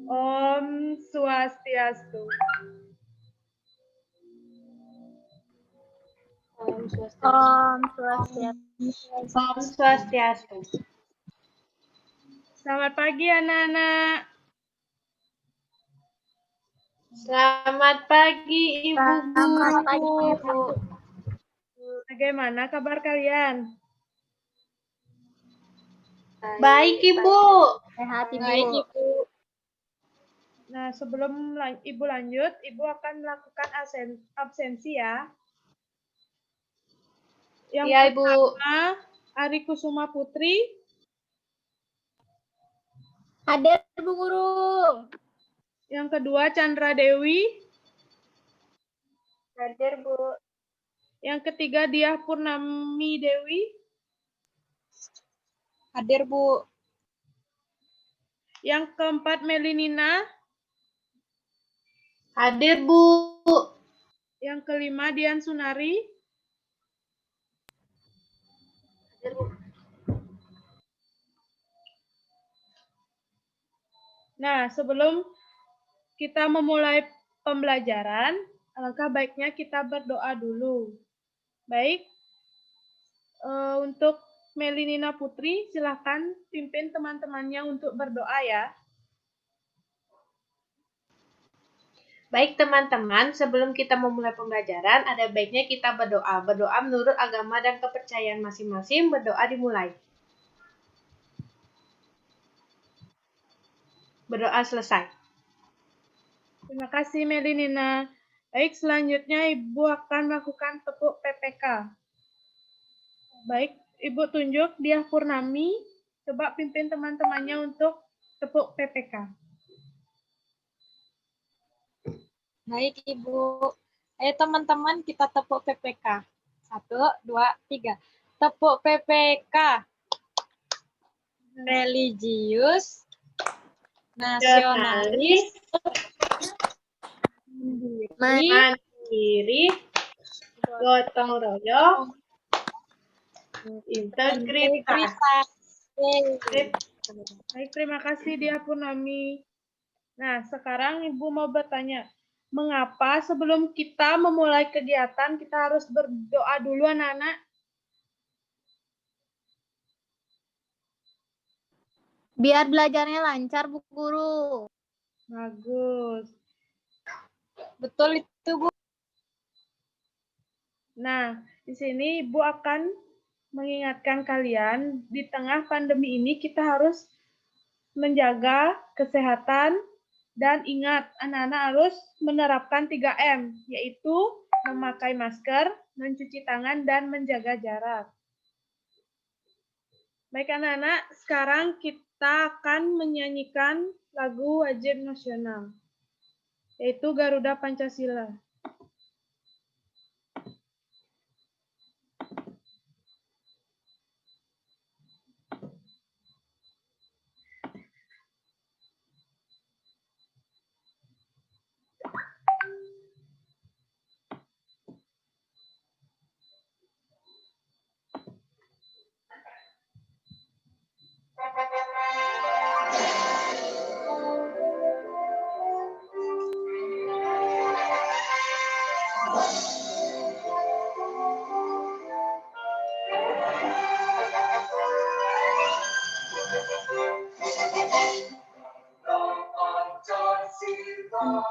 Om Swastiastu. Om Swastiastu. Om Swastiastu. Om Swastiastu. Selamat pagi anak-anak. Selamat pagi Ibu Selamat pagi, Guru. Bu. Bagaimana kabar kalian? Baik Ibu. Sehat, Ibu. Baik Ibu. Nah, sebelum Ibu lanjut, Ibu akan melakukan absensi ya. Yang Iya Ibu. pertama, Ari Kusuma Putri. Hadir, Bu Guru. Yang kedua, Chandra Dewi. Hadir, Bu. Yang ketiga, Diah Purnami Dewi. Hadir, Bu. Yang keempat, Melinina. Hadir Bu. Yang kelima, Dian Sunari. Hadir Bu. Nah, sebelum kita memulai pembelajaran, alangkah baiknya kita berdoa dulu. Baik, untuk Melinina Putri, silakan pimpin teman-temannya untuk berdoa ya. Baik teman-teman, sebelum kita memulai pembelajaran, ada baiknya kita berdoa. Berdoa menurut agama dan kepercayaan masing-masing, berdoa dimulai. Berdoa selesai. Terima kasih Melinina. Baik, selanjutnya Ibu akan melakukan tepuk PPK. Baik, Ibu tunjuk Diah Purnami. Coba pimpin teman-temannya untuk tepuk PPK. Baik, Ibu. Ayo teman-teman kita tepuk PPK. 1, 2, 3. Tepuk PPK. Religius, nasionalis, mandiri, gotong royong, integritas. Baik, terima kasih Diah Purnami. Nah, sekarang Ibu mau bertanya, mengapa sebelum kita memulai kegiatan kita harus berdoa dulu anak-anak? Biar belajarnya lancar, Bu Guru. Bagus. Betul itu, Bu. Nah, di sini Ibu akan mengingatkan kalian, di tengah pandemi ini kita harus menjaga kesehatan dan ingat, anak-anak harus menerapkan 3M, yaitu memakai masker, mencuci tangan, dan menjaga jarak. Baik anak-anak, sekarang kita akan menyanyikan lagu wajib nasional, yaitu Garuda Pancasila.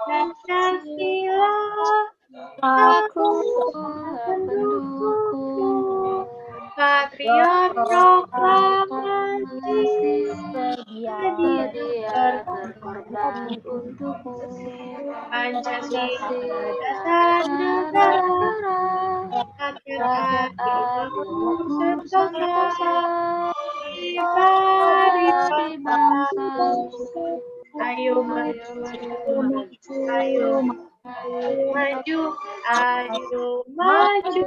Pancasila, Aku pendukung, patriot proklamasi, sedia berkorban untukmu. Pancasila dasar negara, rakyat adil sentosa, pribadi bangsa. Ayo maju, ayo maju, ayo maju.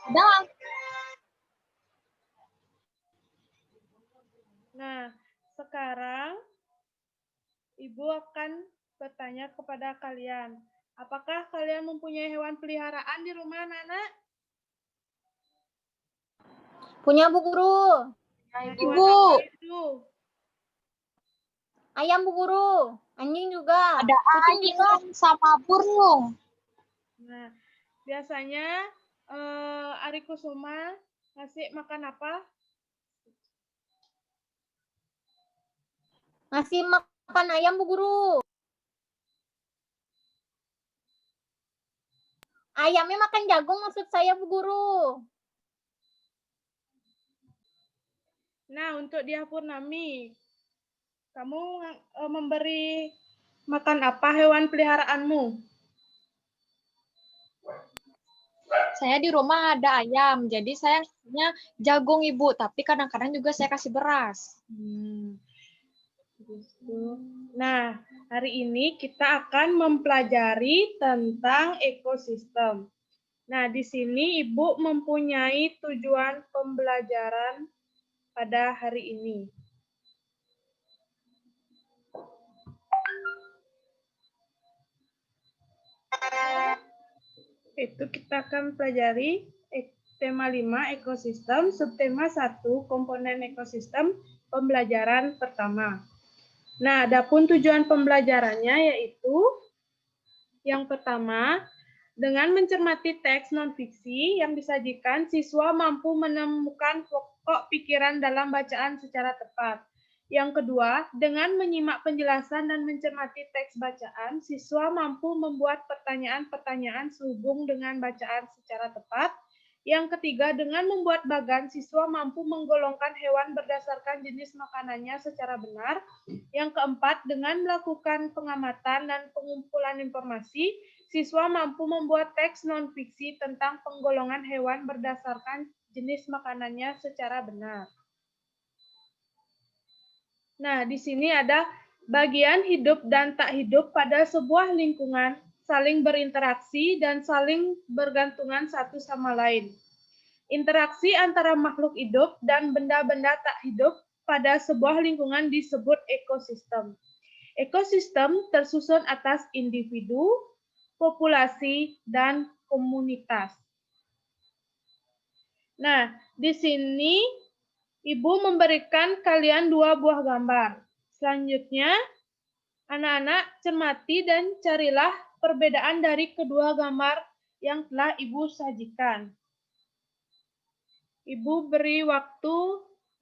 Dah. Nah, sekarang Ibu akan bertanya kepada kalian, apakah kalian mempunyai hewan peliharaan di rumah anak-anak? Punya Bu Guru. Ibu. Itu. Ayam Bu Guru. Anjing juga. Ada Kucing juga. ayam sama burung. Nah, biasanya Ari Kusuma ngasih makan apa? Ngasih makan ayam Bu Guru. Ayamnya makan jagung maksud saya Bu Guru. Nah, untuk Diah Purnami, kamu memberi makan apa hewan peliharaanmu? Saya di rumah ada ayam, jadi saya ngasihnya jagung Ibu, tapi kadang-kadang juga saya kasih beras. Nah, hari ini kita akan mempelajari tentang ekosistem. Nah, di sini Ibu mempunyai tujuan pembelajaran pada hari ini. Itu kita akan pelajari tema 5 ekosistem, subtema 1 komponen ekosistem, pembelajaran pertama. Nah, adapun tujuan pembelajarannya yaitu yang pertama, dengan mencermati teks non-fiksi yang disajikan, siswa mampu menemukan pokok pikiran dalam bacaan secara tepat. Yang kedua, dengan menyimak penjelasan dan mencermati teks bacaan, siswa mampu membuat pertanyaan-pertanyaan sehubung dengan bacaan secara tepat. Yang ketiga, dengan membuat bagan, siswa mampu menggolongkan hewan berdasarkan jenis makanannya secara benar. Yang keempat, dengan melakukan pengamatan dan pengumpulan informasi, siswa mampu membuat teks non-fiksi tentang penggolongan hewan berdasarkan jenis makanannya secara benar. Nah, di sini ada bagian hidup dan tak hidup pada sebuah lingkungan, saling berinteraksi dan saling bergantungan satu sama lain. Interaksi antara makhluk hidup dan benda-benda tak hidup pada sebuah lingkungan disebut ekosistem. Ekosistem tersusun atas individu, populasi, dan komunitas. Nah, di sini Ibu memberikan kalian 2 buah gambar. Selanjutnya, anak-anak cermati dan carilah perbedaan dari kedua gambar yang telah Ibu sajikan. Ibu beri waktu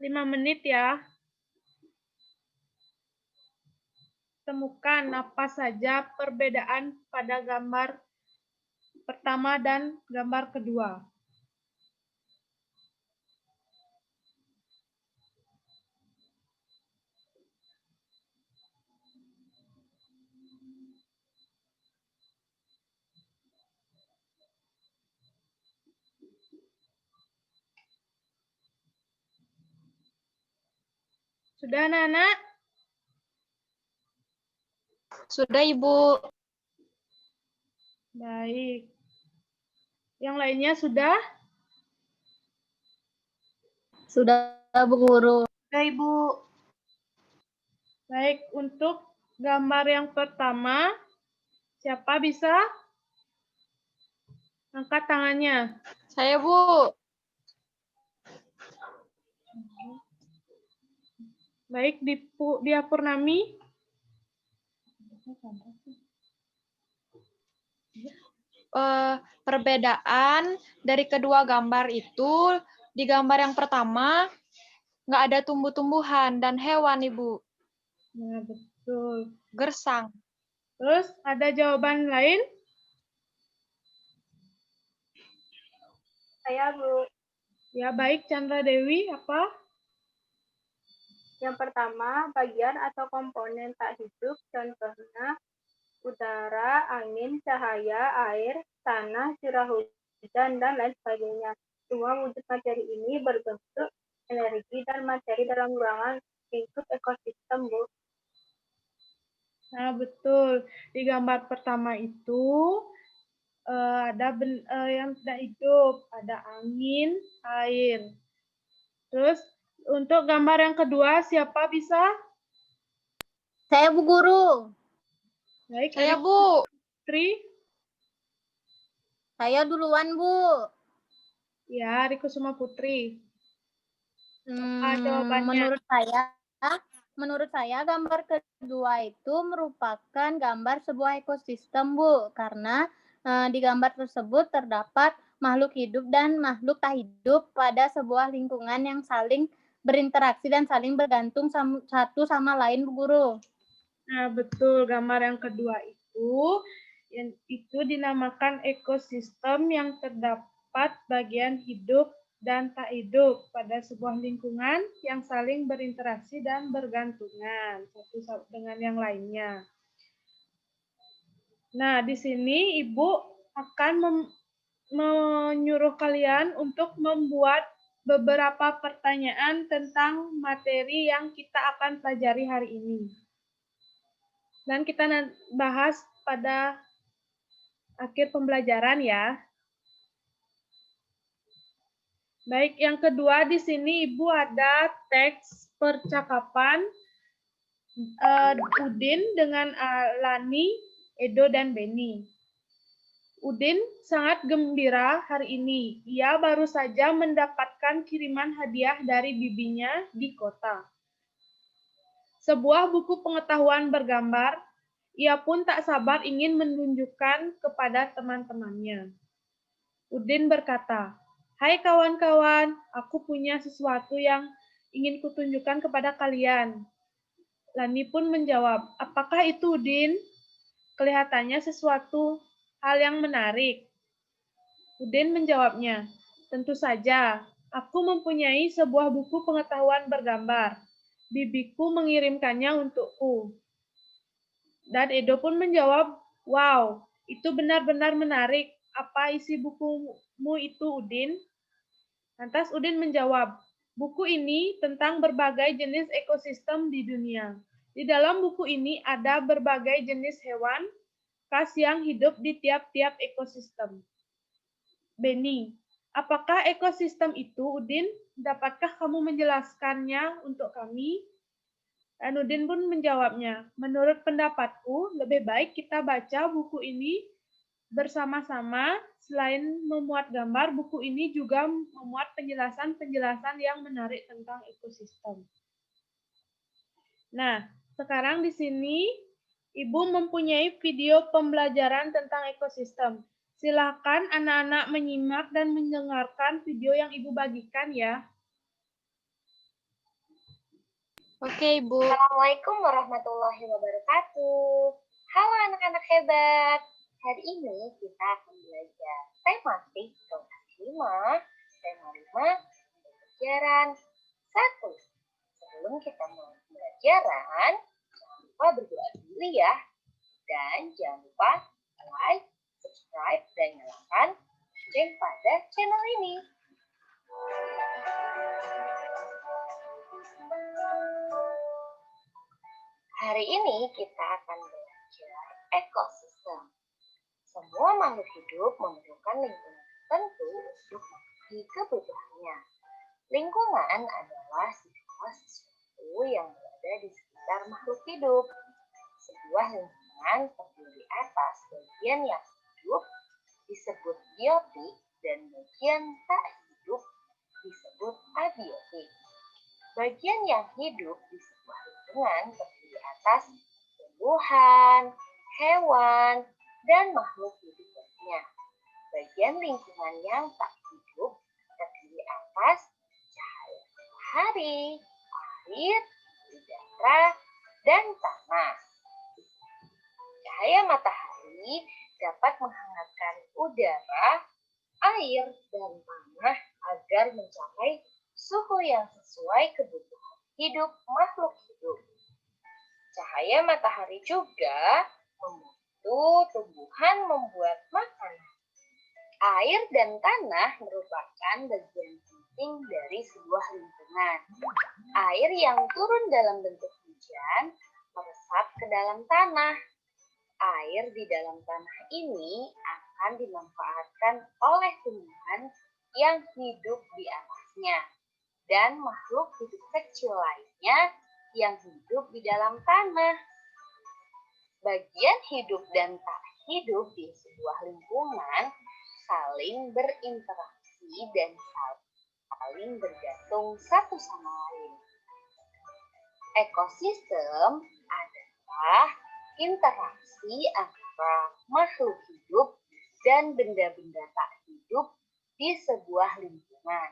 5 menit ya. Temukan apa saja perbedaan pada gambar pertama dan gambar kedua. Sudah, anak-anak? Sudah Ibu. Baik. Yang lainnya sudah? Sudah Bu Guru. Sudah Ibu. Baik, untuk gambar yang pertama, siapa bisa angkat tangannya? Saya Bu. Baik, Diah Purnami. Perbedaan dari kedua gambar itu, di gambar yang pertama nggak ada tumbuh-tumbuhan dan hewan Ibu. Nah, betul. Gersang. Terus ada jawaban lain? Saya Bu. Ya, baik, Chandra Dewi, apa? Yang pertama, bagian atau komponen tak hidup, contohnya udara, angin, cahaya, air, tanah, curah hujan, dan lain sebagainya. Semua wujud materi ini berbentuk energi dan materi dalam ruangan lingkup ekosistem, Bu. Nah, betul. Di gambar pertama itu ada yang tidak hidup, ada angin, air. Terus untuk gambar yang kedua, siapa bisa? Saya Bu Guru. Baik, Saya Ari Bu. Putri. Saya duluan Bu. Ya, Ari Kusuma Putri. Jawabannya? Menurut saya gambar kedua itu merupakan gambar sebuah ekosistem, Bu, karena di gambar tersebut terdapat makhluk hidup dan makhluk tak hidup pada sebuah lingkungan yang saling berinteraksi dan saling bergantung satu sama lain, Bu Guru. Nah, betul. Gambar yang kedua itu dinamakan ekosistem yang terdapat bagian hidup dan tak hidup pada sebuah lingkungan yang saling berinteraksi dan bergantungan satu dengan yang lainnya. Nah, di sini Ibu akan menyuruh kalian untuk membuat beberapa pertanyaan tentang materi yang kita akan pelajari hari ini. Dan kita bahas pada akhir pembelajaran ya. Baik, yang kedua di sini Ibu ada teks percakapan Udin dengan Lani, Edo, dan Beni. Udin sangat gembira hari ini. Ia baru saja mendapatkan kiriman hadiah dari bibinya di kota. Sebuah buku pengetahuan bergambar. Ia pun tak sabar ingin menunjukkan kepada teman-temannya. Udin berkata, "Hai kawan-kawan, aku punya sesuatu yang ingin kutunjukkan kepada kalian." Lani pun menjawab, "Apakah itu, Udin?" Kelihatannya sesuatu hal yang menarik. Udin menjawabnya, "Tentu saja, aku mempunyai sebuah buku pengetahuan bergambar. Bibiku mengirimkannya untukku." Dan Edo pun menjawab, "Wow, itu benar-benar menarik. Apa isi bukumu itu, Udin?" Lantas Udin menjawab, "Buku ini tentang berbagai jenis ekosistem di dunia. Di dalam buku ini ada berbagai jenis hewan khas yang hidup di tiap-tiap ekosistem." Beni, apakah ekosistem itu, Udin? Dapatkah kamu menjelaskannya untuk kami? Dan Udin pun menjawabnya, "Menurut pendapatku, lebih baik kita baca buku ini bersama-sama. Selain memuat gambar, buku ini juga memuat penjelasan-penjelasan yang menarik tentang ekosistem." Nah, sekarang di sini Ibu mempunyai video pembelajaran tentang ekosistem. Silakan anak-anak menyimak dan mendengarkan video yang Ibu bagikan ya. Oke, Ibu. Assalamualaikum warahmatullahi wabarakatuh. Halo anak-anak hebat. Hari ini kita akan belajar tematik kelas 5, tema 5, pelajaran 1. Sebelum kita mulai pelajaran, jangan lupa berdoa dulu ya. Dan jangan lupa like, subscribe, dan nyalakan lonceng pada channel ini. Hari ini kita akan belajar ekosistem. Semua makhluk hidup memerlukan lingkungan tertentu untuk memenuhi kebutuhannya. Lingkungan adalah segala sesuatu yang berada di sekitar makhluk hidup. Sebuah lingkungan terdiri atas bagian yang hidup disebut biotik dan bagian tak hidup disebut abiotik. Bagian yang hidup di sebuah lingkungan terdiri atas tumbuhan, hewan, dan makhluk hidup lainnya. Bagian lingkungan yang tak hidup terdiri atas cahaya matahari, air, udara, dan tanah. Cahaya matahari dapat menghangatkan udara, air, dan tanah agar mencapai suhu yang sesuai kebutuhan hidup makhluk hidup. Cahaya matahari juga membantu tumbuhan membuat makanan. Air dan tanah merupakan bagian penting dari sebuah lingkungan. Air yang turun dalam bentuk hujan meresap ke dalam tanah. Air di dalam tanah ini akan dimanfaatkan oleh tumbuhan yang hidup di atasnya dan makhluk hidup kecil lainnya yang hidup di dalam tanah. Bagian hidup dan tak hidup di sebuah lingkungan saling berinteraksi dan saling saling bergantung satu sama lain. Ekosistem adalah interaksi antara makhluk hidup dan benda-benda tak hidup di sebuah lingkungan.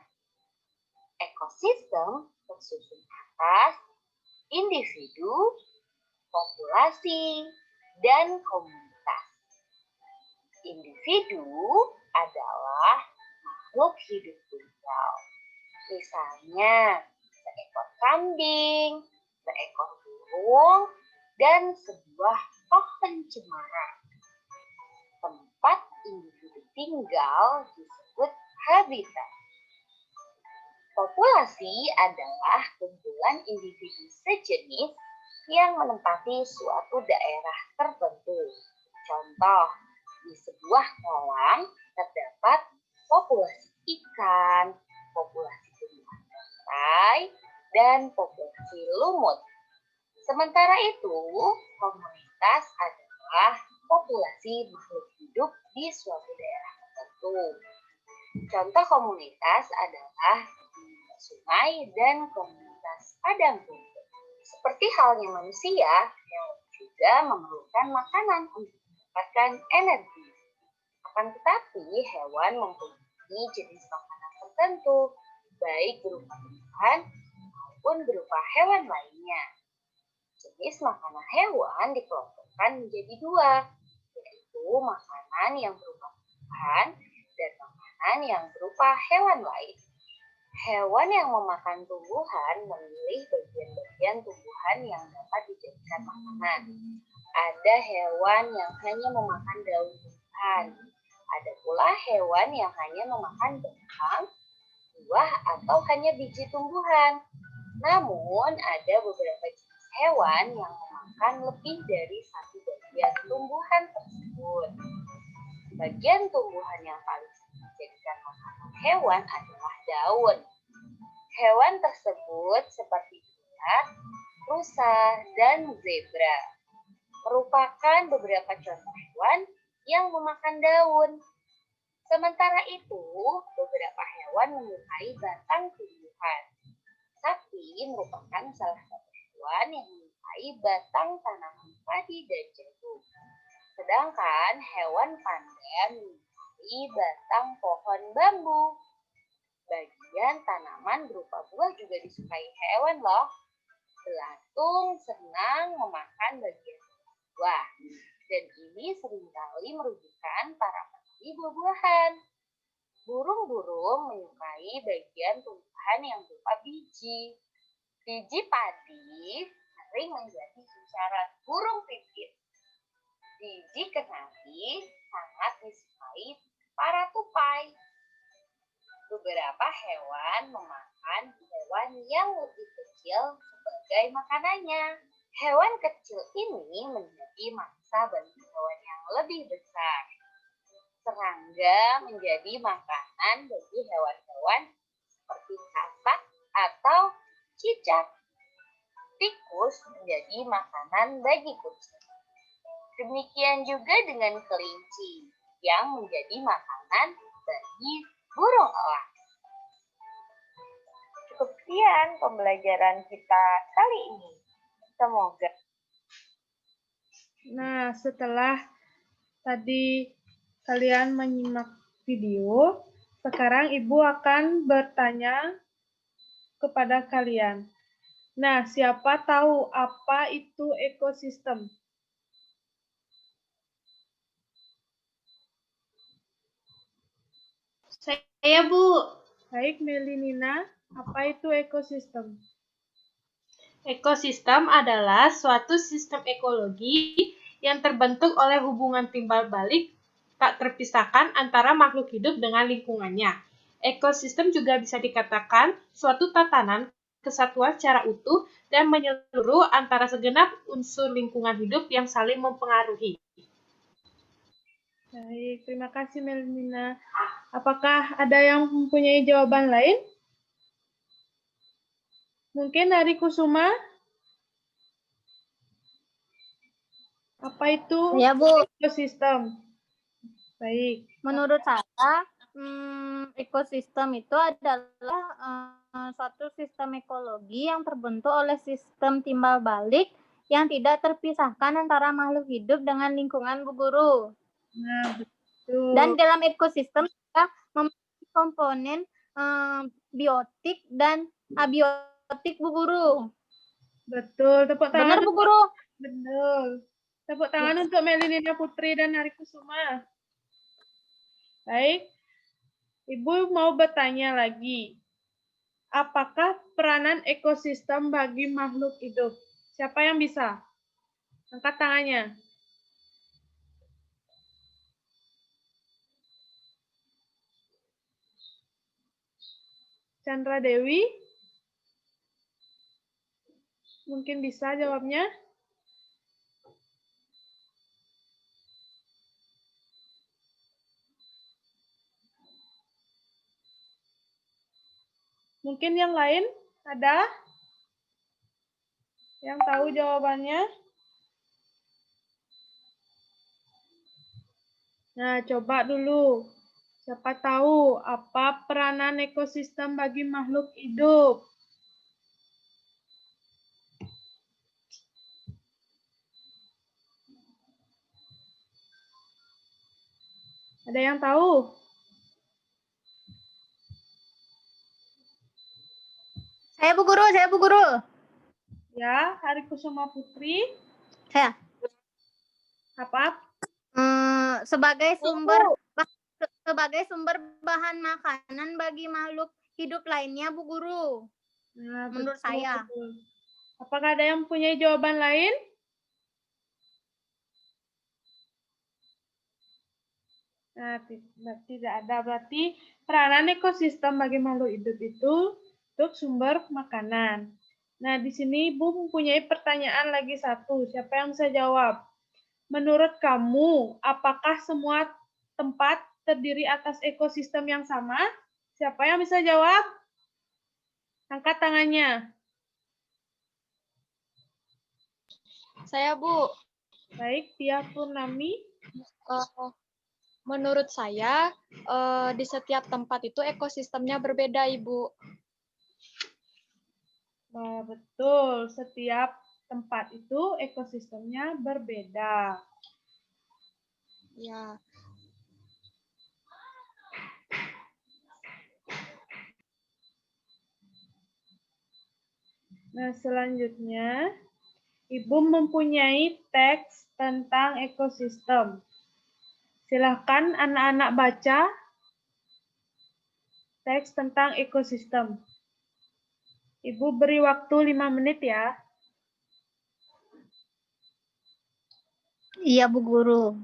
Ekosistem tersusun atas individu, populasi, dan komunitas. Individu adalah makhluk hidup tunggal. Misalnya, seekor kambing, seekor burung, dan sebuah pohon cemara. Tempat individu tinggal disebut habitat. Populasi adalah kumpulan individu sejenis yang menempati suatu daerah tertentu. Contoh, di sebuah kolam terdapat populasi ikan, populasi tumbuhan pantai, dan populasi lumut. Sementara itu, komunitas adalah populasi makhluk hidup di suatu daerah tertentu. Contoh komunitas adalah sungai dan komunitas padang rumput. Seperti halnya manusia, hewan juga memerlukan makanan untuk mendapatkan energi. Akan tetapi, hewan mempunyai jenis makanan tertentu, baik berupa tumbuhan maupun berupa hewan lainnya. Jenis makanan hewan dikelompokkan menjadi dua, yaitu makanan yang berupa tumbuhan dan makanan yang berupa hewan lain. Hewan yang memakan tumbuhan memilih bagian-bagian tumbuhan yang dapat dijadikan makanan. Ada hewan yang hanya memakan daun tumbuhan. Ada pula hewan yang hanya memakan batang, buah, atau hanya biji tumbuhan. Namun, ada beberapa jenis hewan yang memakan lebih dari satu bagian tumbuhan tersebut. Bagian tumbuhan yang paling sering dijadikan makanan hewan adalah daun. Hewan tersebut seperti ulat, rusa, dan zebra merupakan beberapa contoh hewan yang memakan daun. Sementara itu, beberapa hewan menyukai batang tumbuhan. Sapi merupakan salah satu hewan yang menyukai batang tanaman padi dan jagung. Sedangkan hewan panda menyukai batang pohon bambu. Bagian tanaman berupa buah juga disukai hewan loh. Belatung senang memakan bagian buah. Dan ini seringkali merugikan para petani buah-buahan. Burung-burung menyukai bagian tumbuhan yang berupa biji. Biji padi sering menjadi incaran burung pipit. Biji kenari sangat disukai para tupai. Beberapa hewan memakan hewan yang lebih kecil sebagai makanannya. Hewan kecil ini menjadi mangsa bagi hewan yang lebih besar. Serangga menjadi makanan bagi hewan-hewan seperti katak atau cicak. Tikus menjadi makanan bagi kucing. Demikian juga dengan kelinci yang menjadi makanan bagi burung elang. Cukup sekian pembelajaran kita kali ini. Semoga. Nah, setelah tadi kalian menyimak video, sekarang Ibu akan bertanya kepada kalian. Nah, siapa tahu apa itu ekosistem? Saya, Bu. Baik, Melinina, apa itu ekosistem? Ekosistem adalah suatu sistem ekologi yang terbentuk oleh hubungan timbal balik tak terpisahkan antara makhluk hidup dengan lingkungannya. Ekosistem juga bisa dikatakan suatu tatanan kesatuan secara utuh dan menyeluruh antara segenap unsur lingkungan hidup yang saling mempengaruhi. Baik, terima kasih Melinina. Apakah ada yang mempunyai jawaban lain? Mungkin dari Kusuma? Apa itu Ya, Bu. ekosistem? Baik. Menurut saya, ekosistem itu adalah suatu sistem ekologi yang terbentuk oleh sistem timbal balik yang tidak terpisahkan antara makhluk hidup dengan lingkungan, Bu Guru. Nah, betul. Dan dalam ekosistem kita memiliki komponen biotik dan abiotik, Bu Guru. Betul. Tepuk tangan. Benar, Bu Guru? Betul. Tepuk tangan untuk Melinina Putri dan Hari Kusuma. Baik. Ibu mau bertanya lagi. Apakah peranan ekosistem bagi makhluk hidup? Siapa yang bisa? Angkat tangannya. Chandra Dewi? Mungkin bisa jawabnya? Mungkin yang lain ada yang tahu jawabannya? Nah, coba dulu. Siapa tahu apa peranan ekosistem bagi makhluk hidup? Ada yang tahu? Saya, Bu Guru. Ya, Hari Kusuma Putri. Saya. Apa? Sebagai sumber bahan makanan bagi makhluk hidup lainnya, Bu Guru. Nah, Menurut betul. saya. Apakah ada yang punya jawaban lain? Nah, tidak ada. Berarti peranan ekosistem bagi makhluk hidup itu untuk sumber makanan. Nah, di sini Ibu mempunyai pertanyaan lagi satu. Siapa yang bisa jawab? Menurut kamu, apakah semua tempat terdiri atas ekosistem yang sama? Siapa yang bisa jawab? Angkat tangannya. Saya, Bu. Baik, Tia Purnami. Menurut saya, di setiap tempat itu ekosistemnya berbeda, Ibu. Nah, betul. Setiap tempat itu ekosistemnya berbeda. Ya. Nah, selanjutnya, Ibu mempunyai teks tentang ekosistem. Silahkan anak-anak baca teks tentang ekosistem. Ibu beri waktu 5 menit ya. Iya, Bu Guru.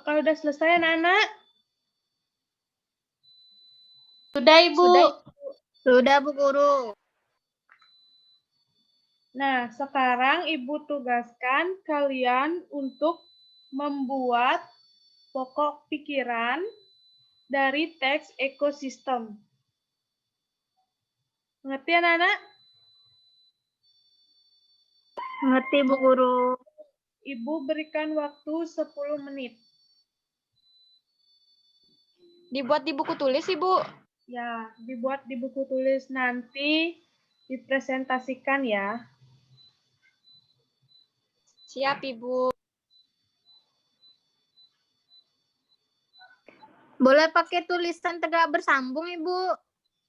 Apakah sudah selesai anak-anak? Sudah, Ibu. Sudah, Bu Guru. Nah, sekarang Ibu tugaskan kalian untuk membuat pokok pikiran dari teks ekosistem. Mengerti anak-anak? Mengerti, Bu Guru. Ibu berikan waktu 10 menit. Dibuat di buku tulis, Ibu. Ya, dibuat di buku tulis, nanti dipresentasikan ya. Siap, Ibu. Boleh pakai tulisan tegak bersambung, Ibu?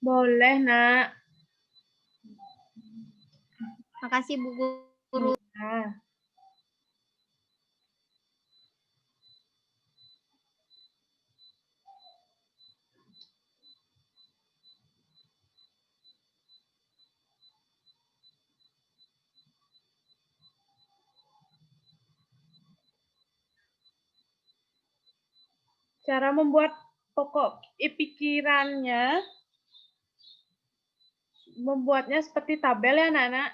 Boleh, Nak. Makasih, Bu Guru. 啊。 Nah, Ibu, 嗯。Cara membuat pokok pikirannya, membuatnya seperti tabel ya anak-anak.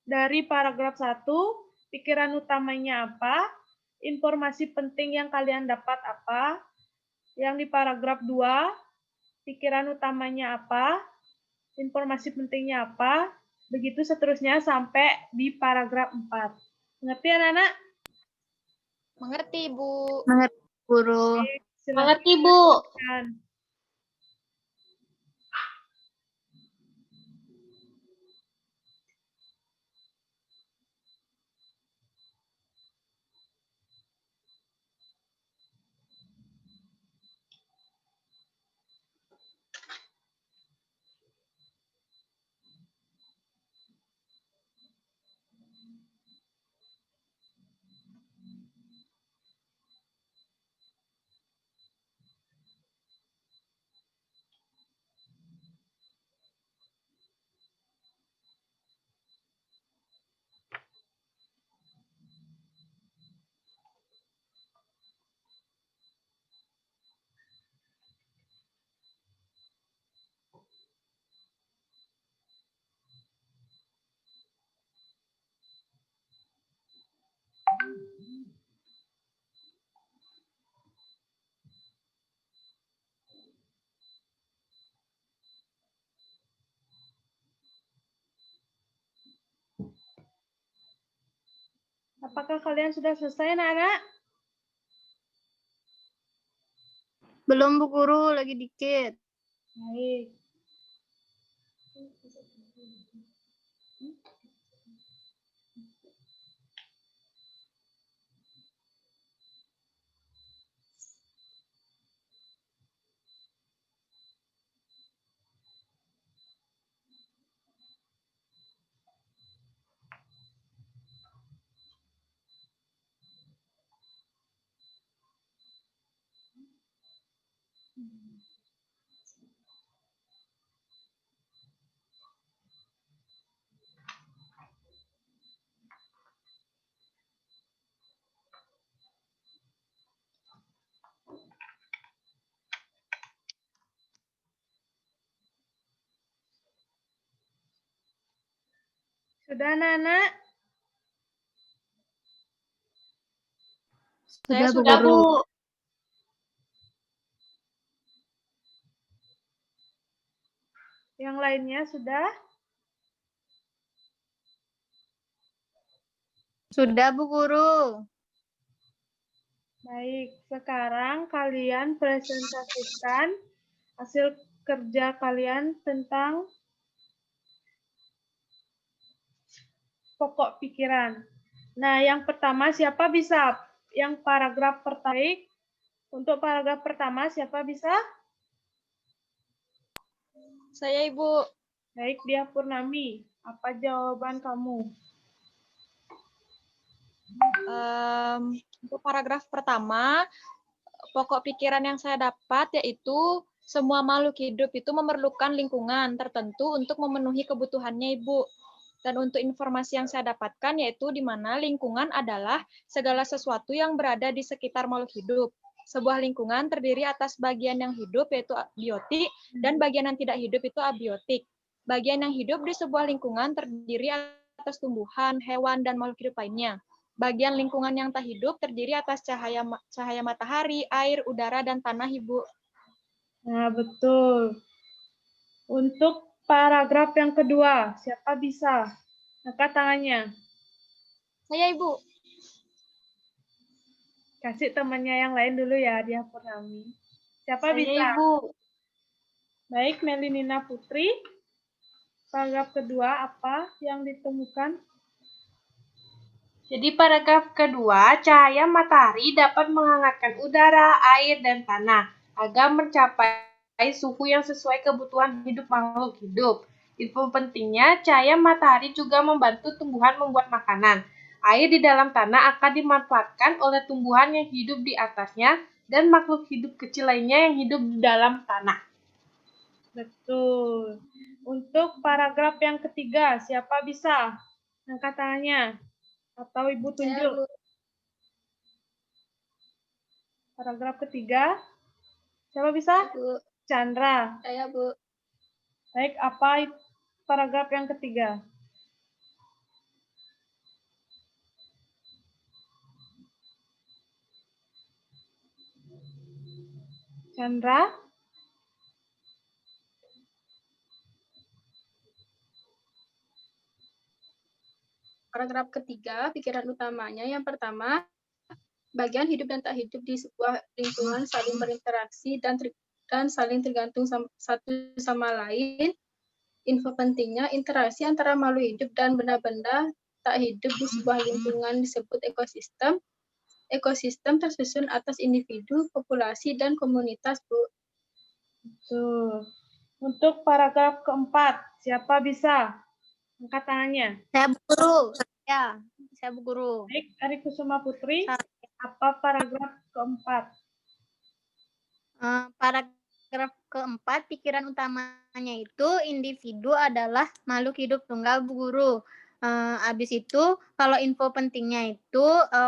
Dari paragraf 1, pikiran utamanya apa, informasi penting yang kalian dapat apa, yang di paragraf 2, pikiran utamanya apa, informasi pentingnya apa, begitu seterusnya sampai di paragraf 4. Mengerti anak-anak? Mengerti, Bu. Mengerti, Guru. Silahkan Mengerti, Bu. dilanjutkan. Apakah kalian sudah selesai, anak-anak? Belum, Bu Guru, lagi dikit. Baik. Sudah, anak-anak? Saya Sudah, Bu Sudah, Guru. Bu. Yang lainnya sudah? Sudah, Bu Guru. Baik, sekarang kalian presentasikan hasil kerja kalian tentang pokok pikiran. Nah, yang pertama siapa bisa? Yang paragraf pertama. Untuk paragraf pertama siapa bisa? Saya, Ibu. Baik, Dia Purnami. Apa jawaban kamu? Untuk paragraf pertama, pokok pikiran yang saya dapat yaitu semua makhluk hidup itu memerlukan lingkungan tertentu untuk memenuhi kebutuhannya, Ibu. Dan untuk informasi yang saya dapatkan yaitu di mana lingkungan adalah segala sesuatu yang berada di sekitar makhluk hidup. Sebuah lingkungan terdiri atas bagian yang hidup yaitu biotik dan bagian yang tidak hidup itu abiotik. Bagian yang hidup di sebuah lingkungan terdiri atas tumbuhan, hewan, dan makhluk hidup lainnya. Bagian lingkungan yang tak hidup terdiri atas cahaya matahari, air, udara, dan tanah, Ibu. Nah, betul. Untuk paragraf yang kedua, siapa bisa? Angkat tangannya. Saya, Ibu. Kasih temannya yang lain dulu ya, Dia Purnami. Siapa Saya, bisa? Ibu. Baik, Melinina Putri. Paragraf kedua, apa yang ditemukan? Jadi paragraf kedua, cahaya matahari dapat menghangatkan udara, air, dan tanah agar mencapai suhu yang sesuai kebutuhan hidup makhluk hidup. Info pentingnya, cahaya matahari juga membantu tumbuhan membuat makanan. Air di dalam tanah akan dimanfaatkan oleh tumbuhan yang hidup di atasnya dan makhluk hidup kecil lainnya yang hidup di dalam tanah. Betul. Untuk paragraf yang ketiga, siapa bisa? Angkat tangannya. Atau Ibu tunjuk. Paragraf ketiga. Siapa bisa? Bu. Chandra. Saya, Bu. Baik, apa paragraf yang ketiga? Chandra? Paragraf ketiga, pikiran utamanya yang pertama, bagian hidup dan tak hidup di sebuah lingkungan saling berinteraksi dan saling tergantung satu sama lain. Info pentingnya, interaksi antara makhluk hidup dan benda-benda tak hidup di sebuah lingkungan disebut ekosistem. Ekosistem tersusun atas individu, populasi, dan komunitas, Bu. Betul. Untuk paragraf keempat, siapa bisa? Angkat tangannya. Saya Bu Guru. Saya Bu Guru. Baik, Ari Kusuma Putri, apa paragraf keempat? Paragraf keempat, pikiran utamanya itu individu adalah makhluk hidup tunggal, Bu Guru. Habis itu, kalau info pentingnya itu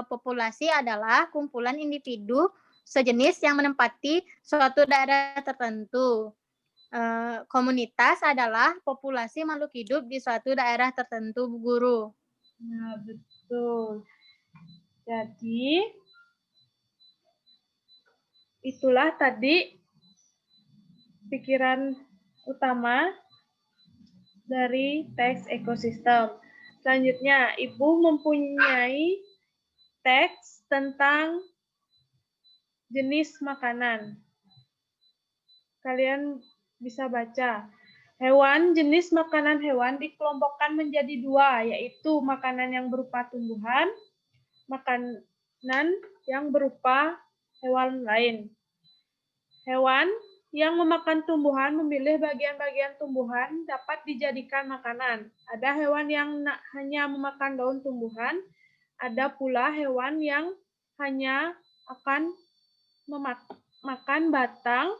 populasi adalah kumpulan individu sejenis yang menempati suatu daerah tertentu. Komunitas adalah populasi makhluk hidup di suatu daerah tertentu, Bu Guru. Nah, betul. Jadi, itulah tadi pikiran utama dari teks ekosistem. Selanjutnya, Ibu mempunyai teks tentang jenis makanan. Kalian bisa baca. Hewan, jenis makanan hewan dikelompokkan menjadi dua, yaitu makanan yang berupa tumbuhan, makanan yang berupa hewan lain. Hewan yang memakan tumbuhan memilih bagian-bagian tumbuhan dapat dijadikan makanan. Ada hewan yang hanya memakan daun tumbuhan, ada pula hewan yang hanya akan memakan batang,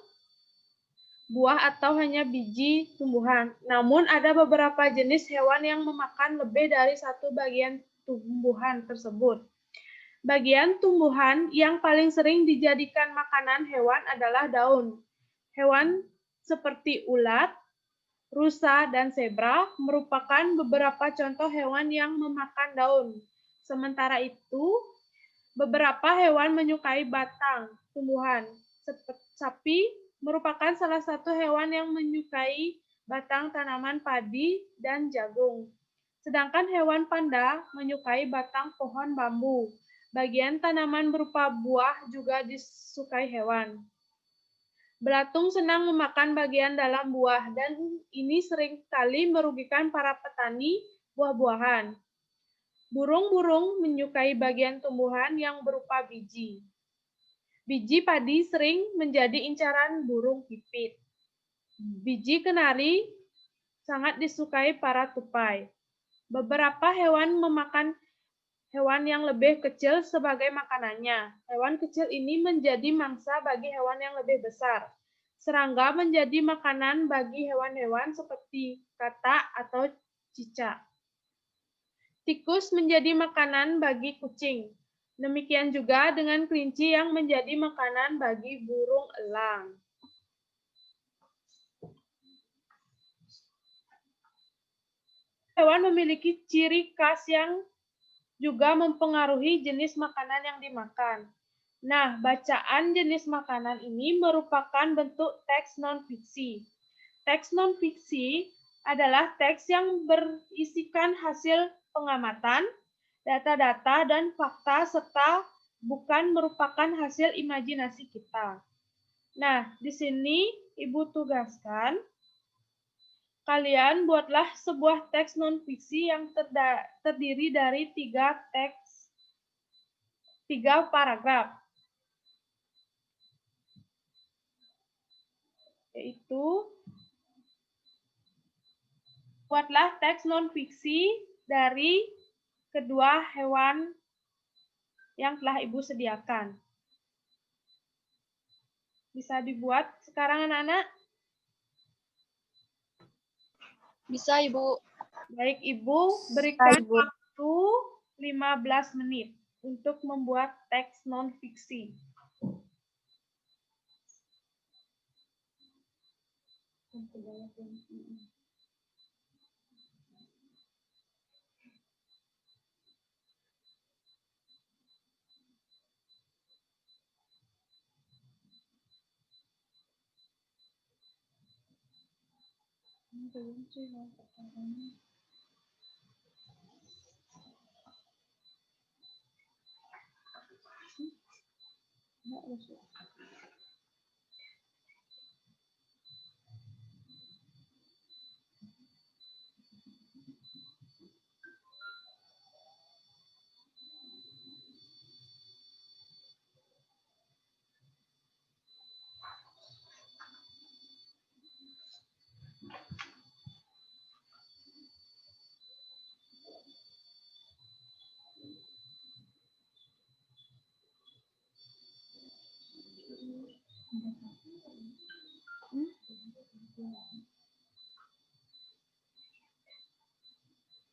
buah atau hanya biji tumbuhan. Namun ada beberapa jenis hewan yang memakan lebih dari satu bagian tumbuhan tersebut. Bagian tumbuhan yang paling sering dijadikan makanan hewan adalah daun. Hewan seperti ulat, rusa, dan zebra merupakan beberapa contoh hewan yang memakan daun. Sementara itu, beberapa hewan menyukai batang tumbuhan. Sapi merupakan salah satu hewan yang menyukai batang tanaman padi dan jagung. Sedangkan hewan panda menyukai batang pohon bambu. Bagian tanaman berupa buah juga disukai hewan. Belatung senang memakan bagian dalam buah dan ini seringkali merugikan para petani buah-buahan. Burung-burung menyukai bagian tumbuhan yang berupa biji. Biji padi sering menjadi incaran burung pipit. Biji kenari sangat disukai para tupai. Beberapa hewan memakan hewan yang lebih kecil sebagai makanannya. Hewan kecil ini menjadi mangsa bagi hewan yang lebih besar. Serangga menjadi makanan bagi hewan-hewan seperti katak atau cicak. Tikus menjadi makanan bagi kucing. Demikian juga dengan kelinci yang menjadi makanan bagi burung elang. Hewan memiliki ciri khas yang juga mempengaruhi jenis makanan yang dimakan. Nah, bacaan jenis makanan ini merupakan bentuk teks non-fiksi. Teks non-fiksi adalah teks yang berisikan hasil pengamatan, data-data, dan fakta, serta bukan merupakan hasil imajinasi kita. Nah, di sini Ibu tugaskan, kalian buatlah sebuah teks non-fiksi yang terdiri dari 3 paragraf. Yaitu, buatlah teks non-fiksi dari kedua hewan yang telah Ibu sediakan. Bisa dibuat sekarang anak-anak? Bisa, Ibu. Baik, Ibu berikan waktu 15 menit untuk membuat teks non-fiksi.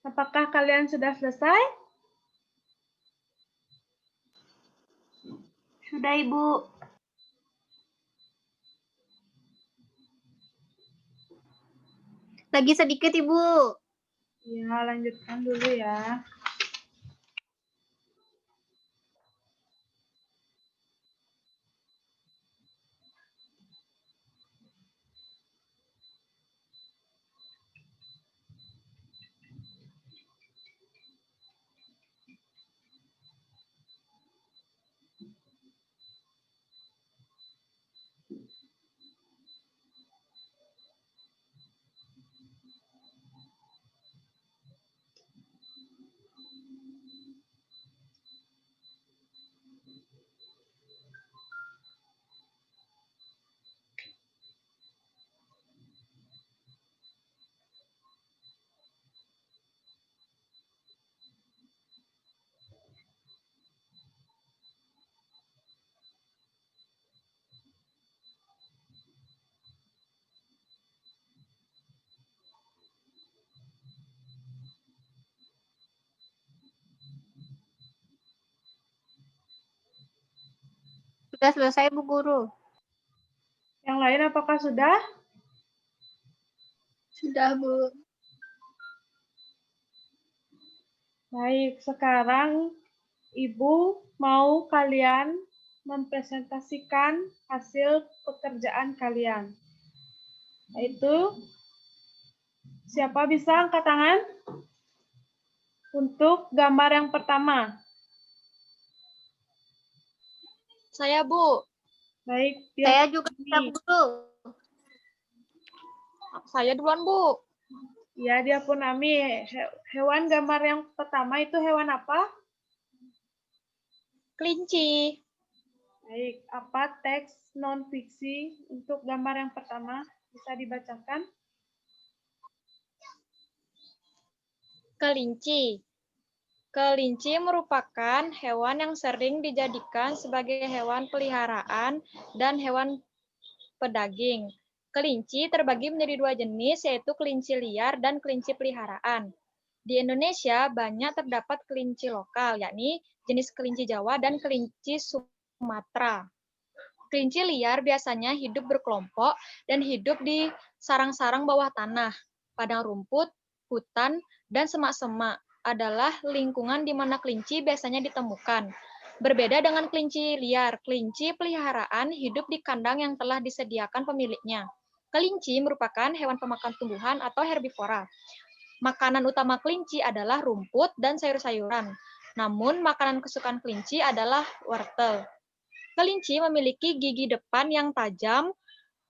Apakah kalian sudah selesai? Sudah, Ibu. Lagi sedikit, Ibu. Ya, lanjutkan dulu ya. Sudah selesai, Bu Guru. Yang lain apakah sudah? Sudah, Bu. Baik, sekarang Ibu mau kalian mempresentasikan hasil pekerjaan kalian. Yaitu, siapa bisa angkat tangan? Untuk gambar yang pertama. Saya, Bu. Baik, Saya juga bisa, Bu Guru. Saya duluan, Bu. Ya, dia pun Ami. Hewan gambar yang pertama itu hewan apa? Kelinci. Baik, apa teks non-fiksi untuk gambar yang pertama? Bisa dibacakan? Kelinci. Kelinci merupakan hewan yang sering dijadikan sebagai hewan peliharaan dan hewan pedaging. Kelinci terbagi menjadi dua jenis, yaitu kelinci liar dan kelinci peliharaan. Di Indonesia banyak terdapat kelinci lokal, yakni jenis kelinci Jawa dan kelinci Sumatera. Kelinci liar biasanya hidup berkelompok dan hidup di sarang-sarang bawah tanah, padang rumput, hutan, dan semak-semak adalah lingkungan di mana kelinci biasanya ditemukan. Berbeda dengan kelinci liar, kelinci peliharaan hidup di kandang yang telah disediakan pemiliknya. Kelinci merupakan hewan pemakan tumbuhan atau herbivora. Makanan utama kelinci adalah rumput dan sayur-sayuran. Namun, makanan kesukaan kelinci adalah wortel. Kelinci memiliki gigi depan yang tajam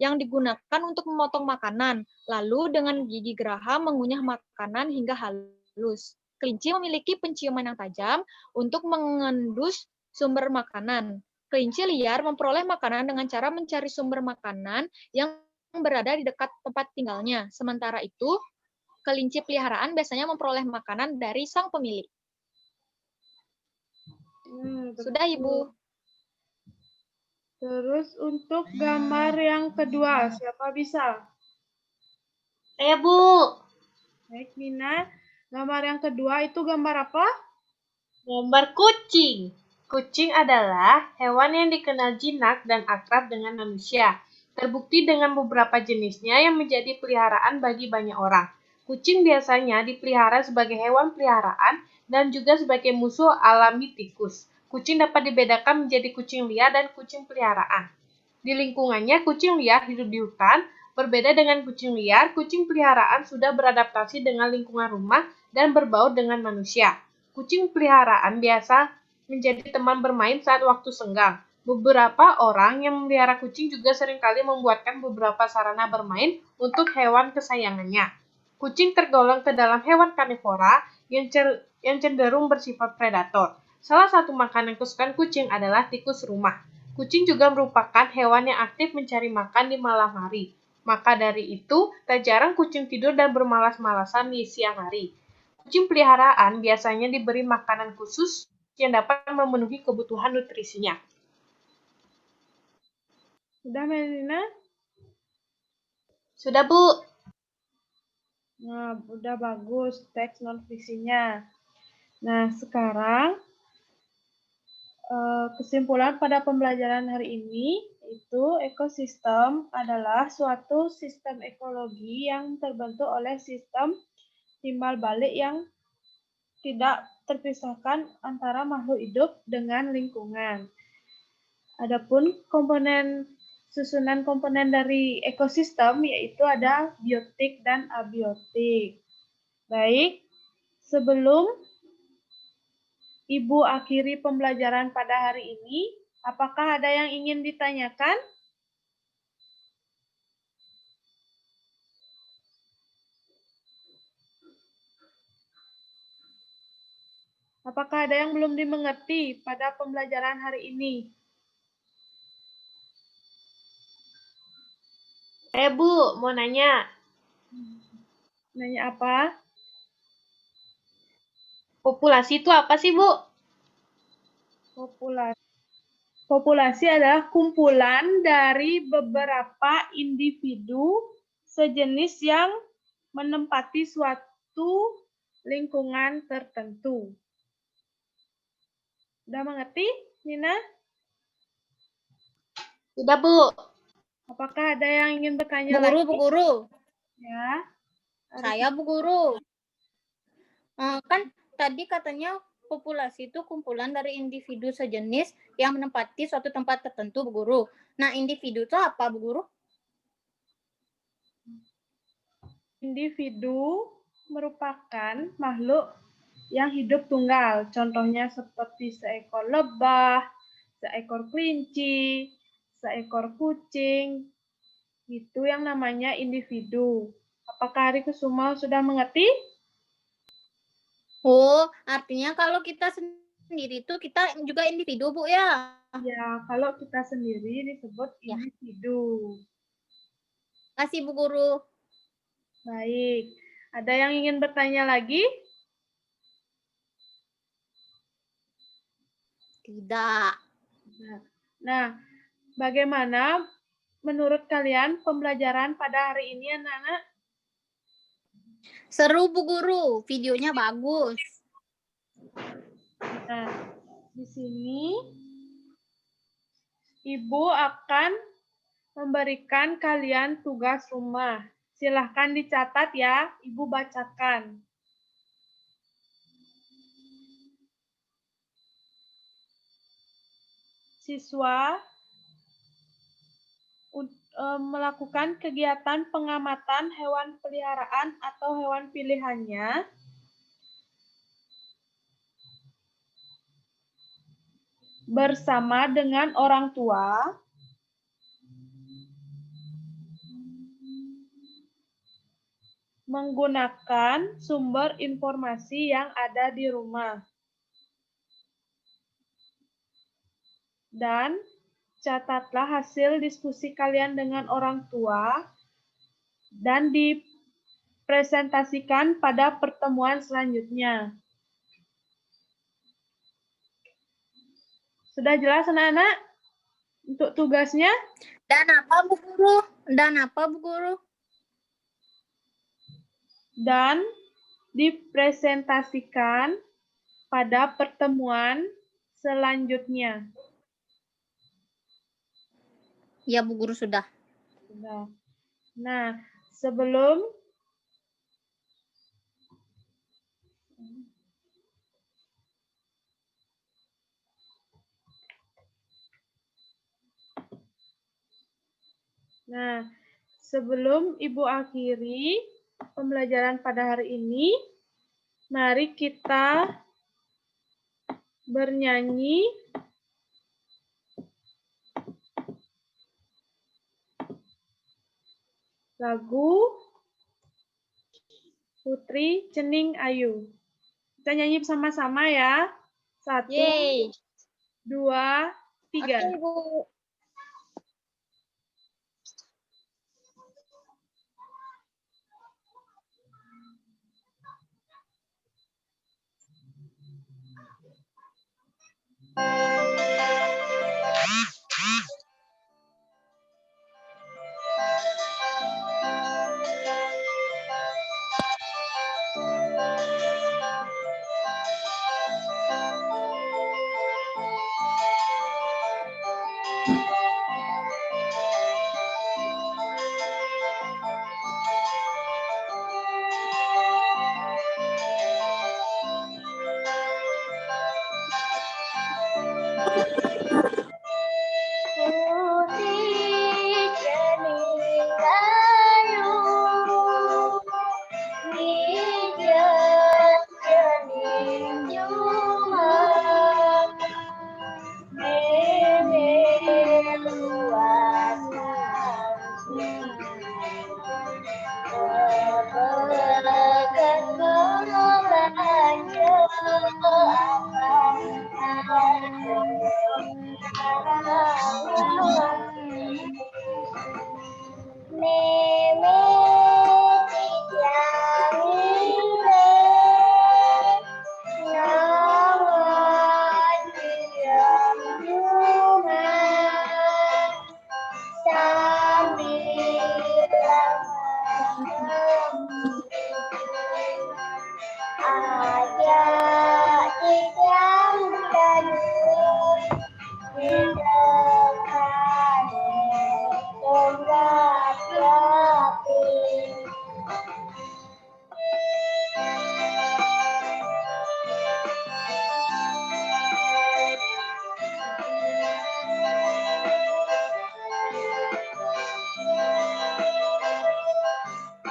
yang digunakan untuk memotong makanan, lalu dengan gigi geraham mengunyah makanan hingga halus. Kelinci memiliki penciuman yang tajam untuk mengendus sumber makanan. Kelinci liar memperoleh makanan dengan cara mencari sumber makanan yang berada di dekat tempat tinggalnya. Sementara itu, kelinci peliharaan biasanya memperoleh makanan dari sang pemilik. Sudah, Ibu. Terus untuk gambar yang kedua, siapa bisa? Saya, Bu. Baik, Mina. Gambar yang kedua itu gambar apa? Gambar kucing. Kucing adalah hewan yang dikenal jinak dan akrab dengan manusia. Terbukti dengan beberapa jenisnya yang menjadi peliharaan bagi banyak orang. Kucing biasanya dipelihara sebagai hewan peliharaan dan juga sebagai musuh alami tikus. Kucing dapat dibedakan menjadi kucing liar dan kucing peliharaan. Di lingkungannya, kucing liar hidup di hutan. Berbeda dengan kucing liar, kucing peliharaan sudah beradaptasi dengan lingkungan rumah dan berbaur dengan manusia. Kucing peliharaan biasa menjadi teman bermain saat waktu senggang. Beberapa orang yang memelihara kucing juga seringkali membuatkan beberapa sarana bermain untuk hewan kesayangannya. Kucing tergolong ke dalam hewan karnivora yang cenderung bersifat predator. Salah satu makanan kesukaan kucing adalah tikus rumah. Kucing juga merupakan hewan yang aktif mencari makan di malam hari. Maka dari itu, tak jarang kucing tidur dan bermalas-malasan di siang hari. Kucing peliharaan biasanya diberi makanan khusus yang dapat memenuhi kebutuhan nutrisinya. Sudah, Melina? Sudah, Bu. Nah, udah bagus teks non-fisinya. Nah, sekarang kesimpulan pada pembelajaran hari ini itu ekosistem adalah suatu sistem ekologi yang terbentuk oleh sistem timbal balik yang tidak terpisahkan antara makhluk hidup dengan lingkungan. Adapun susunan komponen dari ekosistem yaitu ada biotik dan abiotik. Baik, sebelum Ibu akhiri pembelajaran pada hari ini, apakah ada yang ingin ditanyakan? Apakah ada yang belum dimengerti pada pembelajaran hari ini? Bu, mau nanya. Nanya apa? Populasi itu apa sih, Bu? Populasi adalah kumpulan dari beberapa individu sejenis yang menempati suatu lingkungan tertentu. Udah mengerti, Nina? Sudah, Bu. Apakah ada yang ingin bertanya Bu Guru, lagi? Bu Guru. Ya. Saya Bu Guru. Kan tadi katanya populasi itu kumpulan dari individu sejenis yang menempati suatu tempat tertentu, Bu Guru. Nah, individu itu apa, Bu Guru? Individu merupakan makhluk yang hidup tunggal. Contohnya seperti seekor lebah, seekor kelinci, seekor kucing. Itu yang namanya individu. Apakah Ari Kusuma sudah mengerti? Oh, artinya kalau kita sendiri itu kita juga individu, Bu, ya? Ya, kalau kita sendiri disebut individu. Terima kasih, Bu Guru. Baik. Ada yang ingin bertanya lagi? Tidak. Nah, bagaimana menurut kalian pembelajaran pada hari ini, anak-anak? Seru, Bu Guru. Videonya bagus. Nah, di sini Ibu akan memberikan kalian tugas rumah. Silahkan dicatat ya, Ibu bacakan. Siswa melakukan kegiatan pengamatan hewan peliharaan atau hewan pilihannya bersama dengan orang tua menggunakan sumber informasi yang ada di rumah. Dan catatlah hasil diskusi kalian dengan orang tua dan dipresentasikan pada pertemuan selanjutnya. Sudah jelas, anak-anak? Untuk tugasnya? Dan apa, Bu Guru? Dan apa, Bu Guru? Dan dipresentasikan pada pertemuan selanjutnya. Ya, Bu Guru sudah. Sudah. Nah, sebelum Ibu akhiri pembelajaran pada hari ini, mari kita bernyanyi lagu Putri Cening Ayu. Kita nyanyi bersama-sama ya. 1, Yeay. 2, 3. Oke, Ibu.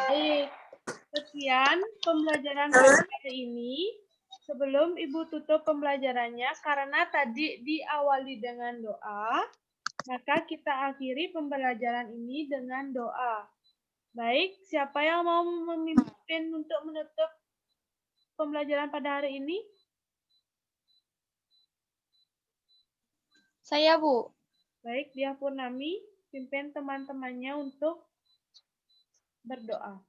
Baik, sekian pembelajaran pada hari ini. Sebelum Ibu tutup pembelajarannya, karena tadi diawali dengan doa, maka kita akhiri pembelajaran ini dengan doa. Baik, siapa yang mau memimpin untuk menutup pembelajaran pada hari ini? Saya, Bu. Baik, Diah Purnami, pimpin teman-temannya untuk berdoa.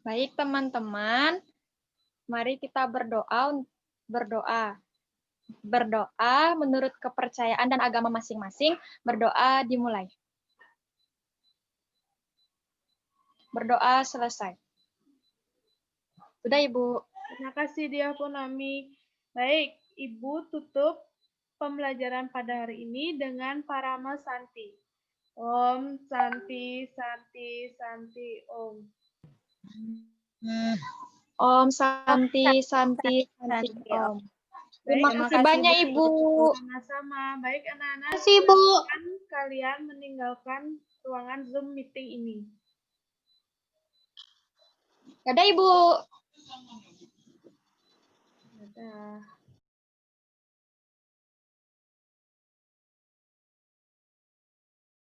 Baik, teman-teman. Mari kita berdoa. Berdoa menurut kepercayaan dan agama masing-masing. Berdoa dimulai. Berdoa selesai. Sudah, Ibu. Terima kasih Diah Purnami. Baik, Ibu tutup pembelajaran pada hari ini dengan Parama Santi. Om Santi Santi Santi Om. Om Santi Santi Santi Om. Terima kasih banyak, Ibu. Sama-sama. Baik anak-anak. Terima kasih, Bu. Kalian meninggalkan ruangan Zoom meeting ini. Dadah, Ibu. Dadah.